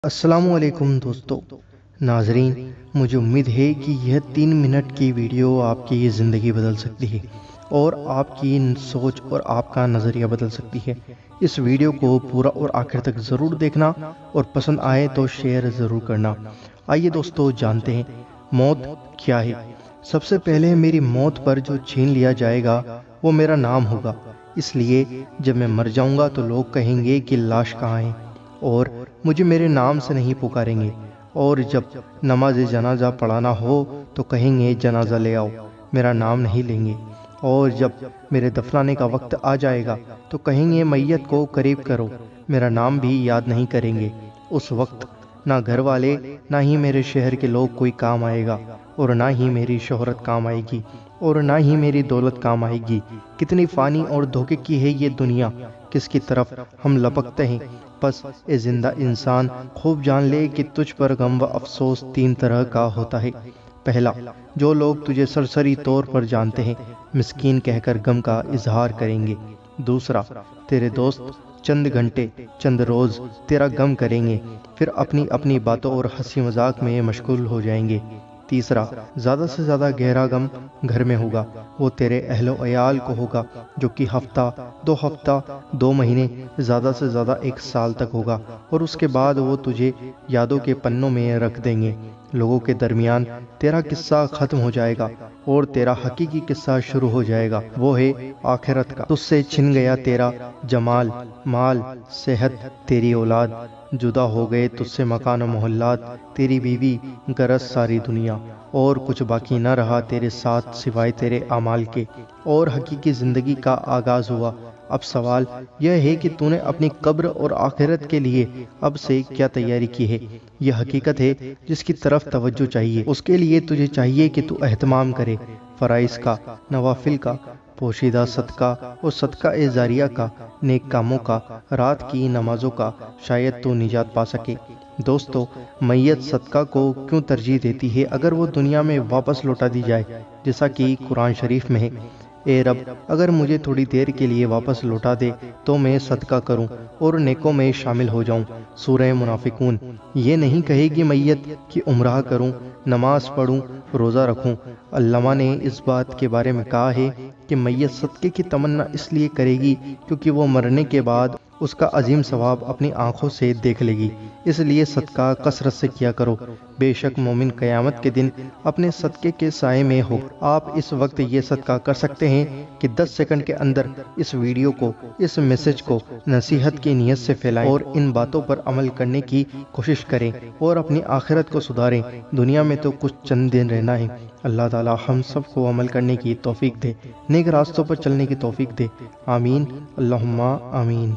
السلام علیکم دوستو ناظرین، مجھے امید ہے کہ یہ 3 منٹ کی ویڈیو آپ کی زندگی بدل سکتی ہے اور آپ کی سوچ اور آپ کا نظریہ بدل سکتی ہے۔ اس ویڈیو کو پورا اور آخر تک ضرور دیکھنا اور پسند آئے تو شیئر ضرور کرنا۔ آئیے دوستو جانتے ہیں موت کیا ہے۔ سب سے پہلے میری موت پر جو چھین لیا جائے گا وہ میرا نام ہوگا، اس لیے جب میں مر جاؤں گا تو لوگ کہیں گے کہ لاش کہاں ہے، اور مجھے میرے نام سے نہیں پکاریں گے، اور جب نماز جنازہ پڑھانا ہو تو کہیں گے جنازہ لے آؤ، میرا نام نہیں لیں گے۔ اور جب میرے دفنانے کا وقت آ جائے گا تو کہیں گے میت کو قریب کرو، میرا نام بھی یاد نہیں کریں گے۔ اس وقت نہ گھر والے نہ ہی میرے شہر کے لوگ کوئی کام آئے گا، اور نہ ہی میری شہرت کام آئے گی، اور نہ ہی میری دولت کام آئے گی۔ کتنی فانی اور دھوکے کی ہے یہ دنیا، کس کی طرف ہم لپکتے ہیں۔ بس اے زندہ انسان، خوب جان لے کہ تجھ پر غم و افسوس 3 طرح کا ہوتا ہے۔ پہلا، جو لوگ تجھے سرسری طور پر جانتے ہیں، مسکین کہہ کر غم کا اظہار کریں گے۔ دوسرا، تیرے دوست چند گھنٹے چند روز تیرا غم کریں گے، پھر اپنی اپنی باتوں اور ہنسی مذاق میں مشغول ہو جائیں گے۔ تیسرا، زیادہ سے زیادہ گہرا غم گھر میں ہوگا، وہ تیرے اہل و عیال کو ہوگا، جو کہ ہفتہ، 2 مہینے، زیادہ سے زیادہ 1 سال تک ہوگا، اور اس کے بعد وہ تجھے یادوں کے پنوں میں رکھ دیں گے۔ لوگوں کے درمیان تیرا قصہ ختم ہو جائے گا اور تیرا حقیقی قصہ شروع ہو جائے گا، وہ ہے آخرت کا۔ تجھ سے چھن گیا تیرا جمال، مال، صحت، تیری اولاد، جدا ہو گئے تجھ سے مکان و محلات، تیری بیوی، غرض ساری دنیا، اور کچھ باقی نہ رہا تیرے ساتھ سوائے تیرے اعمال کے، اور حقیقی زندگی کا آغاز ہوا۔ اب سوال یہ ہے کہ تو نے اپنی قبر اور آخرت کے لیے اب سے کیا تیاری کی ہے؟ یہ حقیقت ہے جس کی طرف توجہ چاہیے۔ اس کے لیے تجھے چاہیے کہ تو اہتمام کرے فرائض کا، نوافل کا، پوشیدہ صدقہ اور صدقہ جاریہ کا، نیک کاموں کا، رات کی نمازوں کا، شاید تو نجات پا سکے۔ دوستو، میت صدقہ کو کیوں ترجیح دیتی ہے اگر وہ دنیا میں واپس لوٹا دی جائے؟ جیسا کہ قرآن شریف میں ہے، اے رب، اگر مجھے تھوڑی دیر کے لیے واپس لوٹا دے تو میں صدقہ کروں اور نیکوں میں شامل ہو جاؤں۔ سورہ منافقون۔ یہ نہیں کہے گی میت کہ عمرہ کروں، نماز پڑھوں، روزہ رکھوں۔ علامہ نے اس بات کے بارے میں کہا ہے کہ میت صدقے کی تمنا اس لیے کرے گی کیونکہ وہ مرنے کے بعد اس کا عظیم ثواب اپنی آنکھوں سے دیکھ لے گی، اس لیے صدقہ کثرت سے کیا کرو۔ بے شک مومن قیامت کے دن اپنے صدقے کے سائے میں ہو۔ آپ اس وقت یہ صدقہ کر سکتے ہیں کہ 10 سیکنڈ کے اندر اس ویڈیو کو، اس میسج کو نصیحت کی نیت سے پھیلائیں اور ان باتوں پر عمل کرنے کی کوشش کریں اور اپنی آخرت کو سدھاریں۔ دنیا میں تو کچھ چند دن رہنا ہے۔ اللہ تعالی ہم سب کو عمل کرنے کی توفیق دے، نیک راستوں پر چلنے کی توفیق دے۔ آمین، اللہم آمین۔